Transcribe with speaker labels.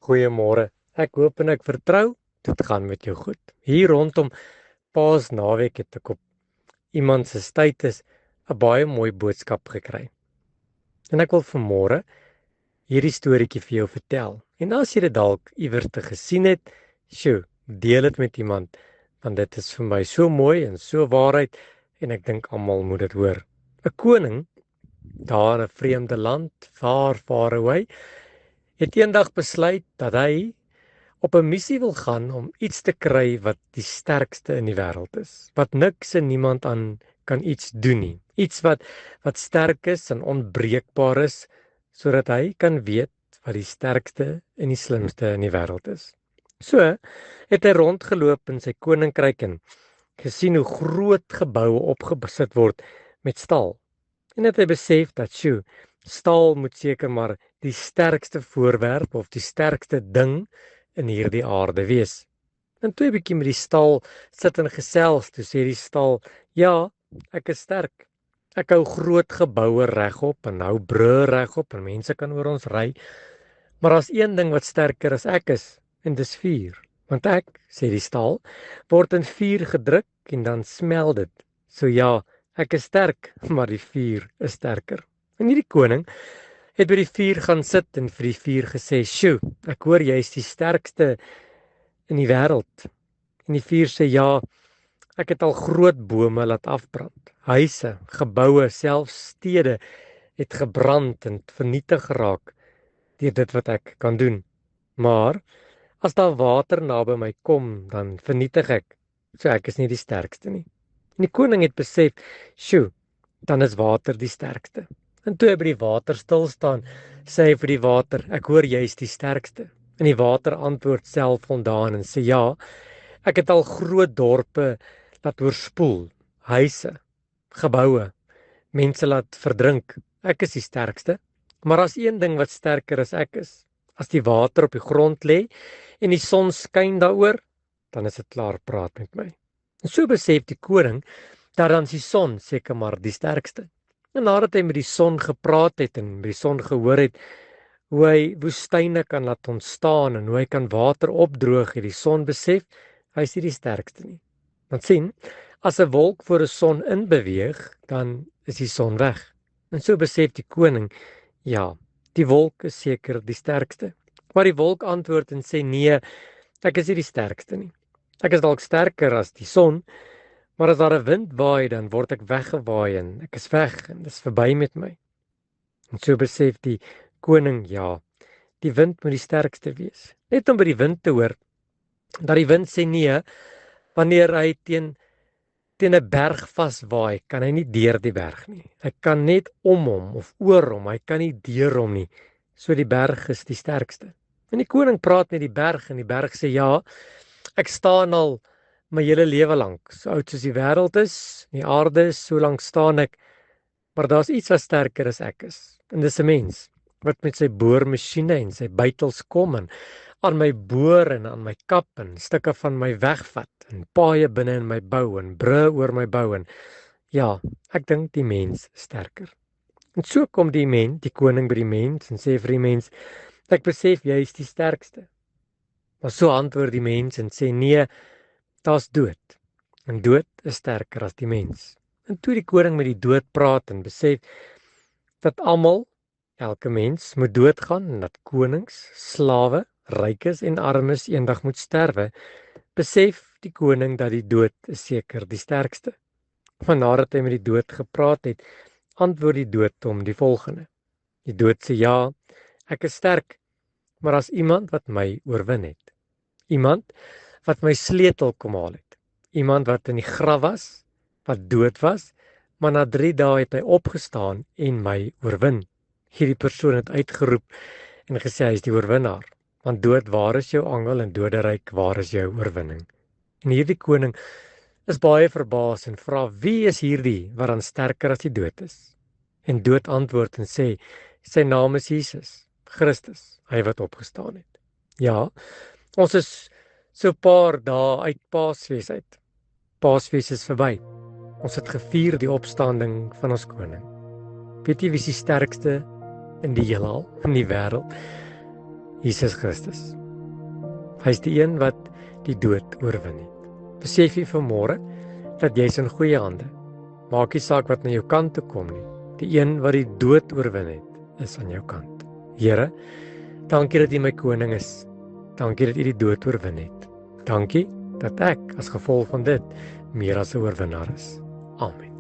Speaker 1: Goeiemôre. Ek hoop en ek vertrou dit gaan met jou goed. Hier rondom Paasnaweek het ek op iemand se status 'n baie mooi boodskap gekry. En ek wil vanmôre hierdie storieetjie vir jou vertel. En as jy dit dalk iewers te gesien het, deel dit met iemand want dit is vir my so mooi en so waarheid en ek dink almal moet dit hoor. 'n Koning daar in 'n vreemde land, far away, het eendag besluit dat hy op 'n missie wil gaan om iets te kry wat die sterkste in die wêreld is, wat niks en niemand aan kan iets doen nie. Iets wat sterk is en onbreekbaar is, sodat hy kan weet wat die sterkste en die slimste in die wêreld is. So het hy rondgeloop in sy koninkryk en gesien hoe groot geboue opgesit word met staal. En het hy besef dat staal moet seker maar die sterkste voorwerp of die sterkste ding in hierdie aarde wees. En toe 'n bietjie met die staal sit en gesels, toe sê die staal: "Ja, ek is sterk. Ek hou groot geboue regop en hou brûe regop en mense kan oor ons ry. Maar daar's een ding wat sterker as ek is, en dis vuur. Want ek, sê die staal, word in vuur gedruk en dan smel dit. So ja, ek is sterk, maar die vuur is sterker." En hierdie koning het by die vuur gaan sit en vir die vuur gesê: "Sjoe, ek hoor jy is die sterkste in die wêreld." En die vuur sê: "Ja, ek het al groot bome laat afbrand. Huise, geboue, selfs stede het gebrand en vernietig geraak deur dit wat ek kan doen. Maar as daar water naby my kom, dan vernietig ek. So ek is nie die sterkste nie." En die koning het besef: "Sjoe, dan is water die sterkste." En toe hy by die water stil staan, sê hy vir die water: "Ek hoor jy is die sterkste." En die water antwoord selfvoldaan en sê: "Ja, ek het al groot dorpe laat oorspoel, huise, geboue, mense laat verdrink. Ek is die sterkste. Maar as een ding wat sterker as ek is, as die water op die grond lê en die son skyn daaroor, dan is dit klaar praat met my." En so besef die koning dat dan die son seker maar die sterkste. En nadat hy met die son gepraat het en met die son gehoor het hoe hy woestyne kan laat ontstaan en hoe hy kan water opdroog, het die son besef hy is nie die sterkste nie. Want sien, as 'n wolk voor 'n son in beweeg, dan is die son weg. En so besef die koning: "Ja, die wolk is seker die sterkste." Maar die wolk antwoord en sê: "Nee, ek is nie die sterkste nie. Ek is dalk sterker as die son, maar as daar 'n wind waai, dan word ek weggewaai en ek is weg en dis verby met my." En so besef die koning: "Ja, die wind moet die sterkste wees." Net om by die wind te hoor dat die wind sê: "Nee, wanneer hy teen 'n berg vaswaai, kan hy nie deur die berg nie. Hy kan net om hom of oor hom, hy kan nie deur hom nie. So die berg is die sterkste." En die koning praat met die berg en die berg sê: "Ja, ek staan al my hele lewe lank, so oud soos die wêreld is, die aarde is, so lank staan ek, maar daar's iets wat sterker as ek is. En dis 'n mens wat met sy boormasjiene en sy bytels kom en aan my boor en aan my kap en stukke van my wegvat en paaie binne in my bou en brûe oor my bou en ja, ek dink die mens is sterker." En so kom die koning by die mens en sê vir die mens: "Ek besef jy is die sterkste." Maar so antwoord die mens en sê: "Nee, daar's dood. En dood is sterker as die mens." En toe die koning met die dood praat en besef dat almal, elke mens moet doodgaan en dat konings, slawe, rykes en armes eendag moet sterwe, besef die koning dat die dood is seker die sterkste. Maar nadat hy met die dood gepraat het, antwoord die dood hom die volgende. Die dood sê: "Ja, ek is sterk, maar as iemand wat my oorwin het. Iemand wat my sleutel kom haal het. Iemand wat in die graf was, wat dood was, maar na 3 dae het hy opgestaan en my oorwin." Hierdie persoon het uitgeroep en gesê hy is die oorwinnaar. Want dood, waar is jou angel, en doderyk, waar is jou oorwinning? En hierdie koning is baie verbaas en vra: "Wie is hierdie wat dan sterker as die dood is?" En dood antwoord en sê: "Sy naam is Jesus Christus, hy wat opgestaan het." Ja, ons is so 'n paar dae uit Paasfees uit. Paasfees is verby. Ons het gevier die opstanding van ons koning. Weet jy wie is die sterkste in die heelal, in die wêreld? Jesus Christus. Hy is die een wat die dood oorwin het. Besef jy vanmôre dat jy is in goeie hande. Maak nie saak wat na jou kant toe kom nie. Die een wat die dood oorwin het, is aan jou kant. Here, dankie dat U my koning is. Dankie dat U die dood oorwin het. Dankie dat ek as gevolg van dit meer as 'n oorwinnaar is. Amen.